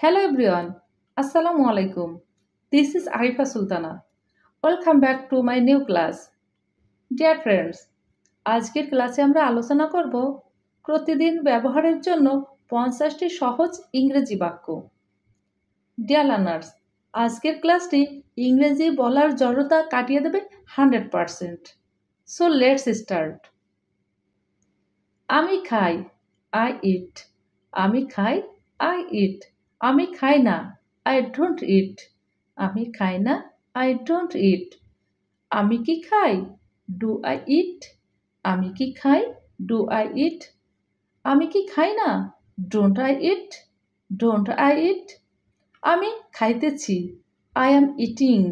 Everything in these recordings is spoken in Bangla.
Hello everyone, Assalamu alaikum. This is Arifa Sultana. Welcome back to my new class. Dear friends, আজকের ক্লাসে আমরা আলোচনা করব প্রতিদিন ব্যবহারের জন্য 50টি সহজ ইংরেজি বাক্য। Dear learners, আজকের ক্লাসটি ইংরেজি বলার জড়তা কাটিয়ে দেবে 100%. So let's start. আমি খাই, I eat. আমি খাই, I eat. আমি খাই না, I don't eat. আমি খাই না, I don't eat. আমি কি খাই, do I eat? আমি কি খাই, do I eat? আমি কি খাই না, don't I eat? Don't I eat? আমি খাইতেছি, I am eating.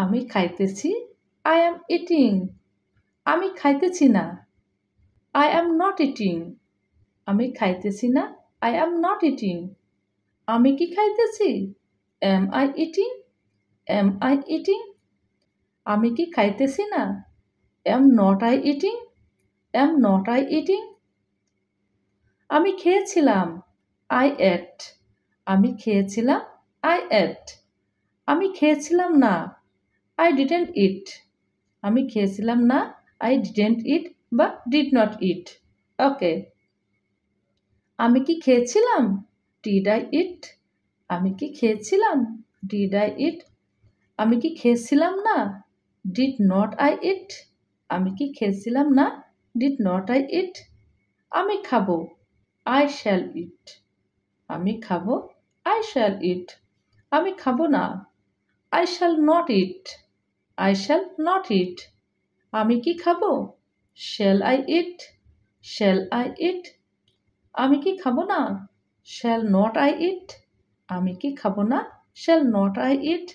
আমি খাইতেছি, I am eating. আমি খাইতেছি না, I am not eating. আমি খাইতেছি না, I am not eating. আমি কি খাইতেছি, am I eating? Am I eating? আমি কি খাইতেছি না, am not I eating? Am not I eating? আমি খেয়েছিলাম, I ate. আমি খেয়েছিলাম, I ate. আমি খেয়েছিলাম না, I didn't eat. আমি খেয়েছিলাম না, I didn't eat বা did not eat. Okay. আমি কি খেয়েছিলাম, did I eat? আমি কি খেয়েছিলাম, did I eat? আমি কি খেয়েছিলাম না, did not I eat? আমি কি খেয়েছিলাম না, did not I eat? আমি খাবো, I shall eat. আমি খাবো, I shall eat. আমি খাবো না, I shall not eat. I shall not eat. আমি কি খাবো, shall I eat? Shall I eat? আমি কি খাবো না, shall not I eat? আমি কি খাবো না, shall not I eat?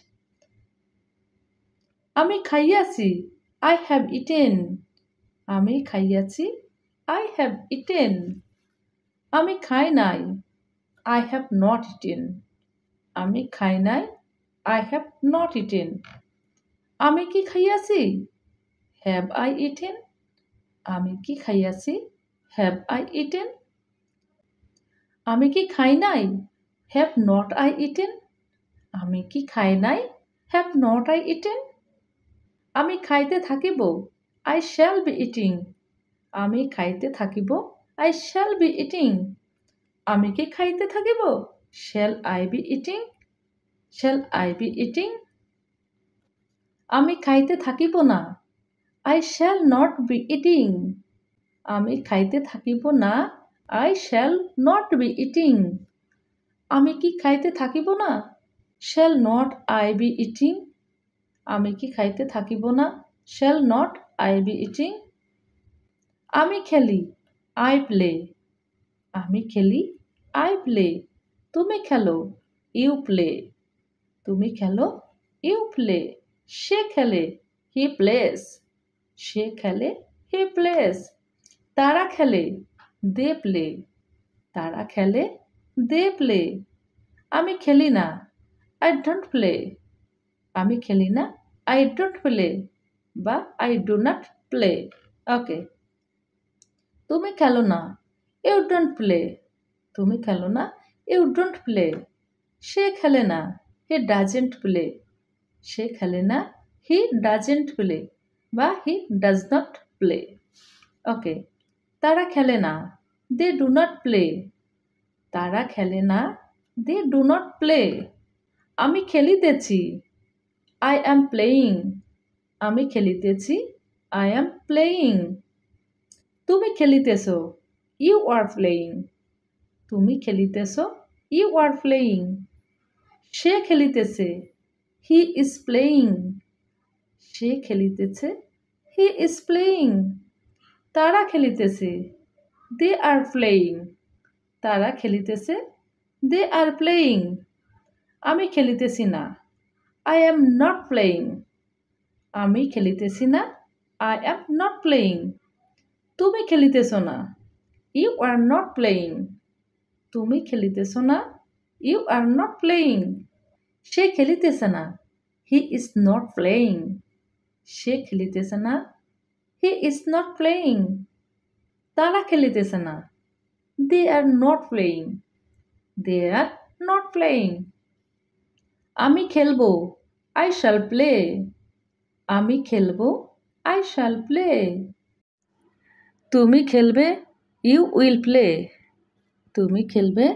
আমি খাইয়াছি, I have eaten. আমি খাইয়াছি, I have eaten. আমি খাই নাই, I have not eaten. আমি খাই নাই, I have not eaten. আমি কি খাইয়াছি, have I eaten? আমি কি খাইয়াছি, have I eaten? আমি কি খাই নাই, have not I eaten? আমি কি খাই নাই, have not I eaten? আমি খাইতে থাকিব, I shall be eating. আমি খাইতে থাকিব, I shall be eating. আমি কি খাইতে থাকিব, shall I be eating? Shall I be eating? আমি খাইতে থাকিব না, I shall not be eating. আমি খাইতে থাকিব না, I shall not be eating. আমি কি খাইতে থাকিব না, shall not I be eating? আমি কি খাইতে থাকিব না, shall not I be eating? আমি খেলি, I play. আমি খেলি, I play. তুমি খেলো, you play. তুমি খেলো, you play. সে খেলে, he plays. সে খেলে, he plays. তারা খেলে, they play. তারা খেলে, they play. আমি খেলি না, I don't play. আমি খেলি না, I don't play বা I do not play. ওকে, তুমি খেলো না, you don't play. তুমি খেলো না, you don't play. সে খেলে না, he doesn't play. সে খেলে না, he doesn't play বা he does not play. ওকে, তারা খেলে না, they do not play. তারা খেলে না, they do not play. আমি খেলিতেছি, I am playing. আমি খেলিতেছি, I am playing. তুমি খেলিতেছো, you are playing. তুমি খেলিতেছো, you are playing. Say খেলিতেছে, he is playing. Say খেলিতেছে, he is playing. তারা খেলিতেছে, they are playing. তারা খেলিতেছে, they are playing. আমি খেলিতেছি না, I am not playing. আমি খেলিতেছি না, I am not playing. তুমি খেলিতেছো না, you are not playing. তুমি খেলিতেছো না, you are not playing. সে খেলিতেছে না, he is not playing. সে খেলিতেছে না, he is not playing. তারা খেলিতেছে না, they are not playing. They are not playing. আমি খেলবো, I shall play. আমি খেলবো, I shall play. তুমি খেলবে, you will play. তুমি খেলবে,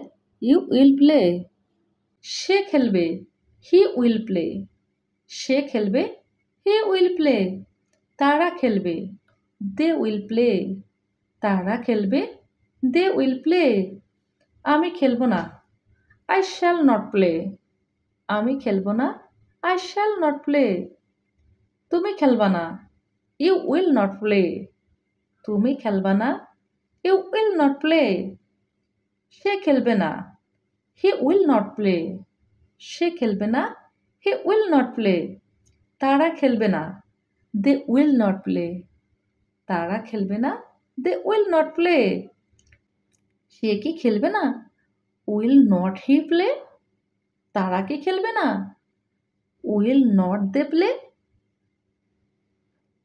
you will play. সে খেলবে, he will play. সে খেলবে, he will play. তারা খেলবে, they will play. তারা খেলবে, they will play. আমি খেলবো না, I shall not play. আমি খেলবো না, I shall not play. তুমি খেলবা না, you will not play. তুমি খেলবা না, you will not play. সে খেলবে না, he will not play. সে খেলবে না, he will not play. তারা খেলবে না, they will not play. তারা খেলবে না, they will not play. সে কি খেলবে না, will not he play? তারা কি খেলবে না, will not they play?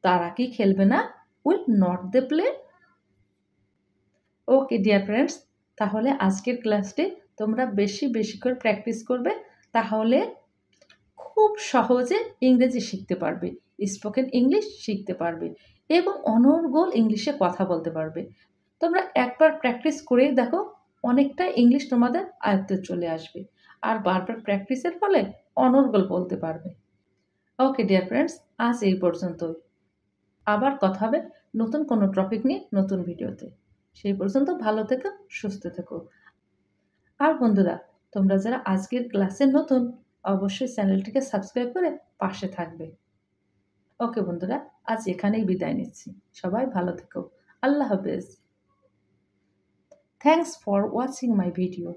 তারা কি খেলবে না, will not they play? Okay dear friends, তাহলে আজকের ক্লাসটি তোমরা বেশি বেশি করে প্র্যাকটিস করবে, তাহলে খুব সহজে ইংরেজি শিখতে পারবে, স্পোকেন ইংলিশ শিখতে পারবে এবং অনর্গল ইংলিশে কথা বলতে পারবে। তোমরা একবার প্র্যাকটিস করে দেখো, অনেকটা ইংলিশ তোমাদের আয়ত্তে চলে আসবে আর বারবার প্র্যাকটিসের ফলে অনর্গল বলতে পারবে। ওকে ডিয়ার ফ্রেন্ডস, আজ এই পর্যন্তই। আবার কথা হবে নতুন কোনো টপিক নিয়ে নতুন ভিডিওতে। সেই পর্যন্ত ভালো থেকো, সুস্থ থেকো। আর বন্ধুরা, তোমরা যারা আজকের ক্লাসে নতুন, অবশ্যই চ্যানেলটিকে সাবস্ক্রাইব করে পাশে থাকবে। ওকে বন্ধুরা, আজ এখানেই বিদায় নিচ্ছি। সবাই ভালো থেকো। আল্লাহ হাফেজ। Thanks for watching my video.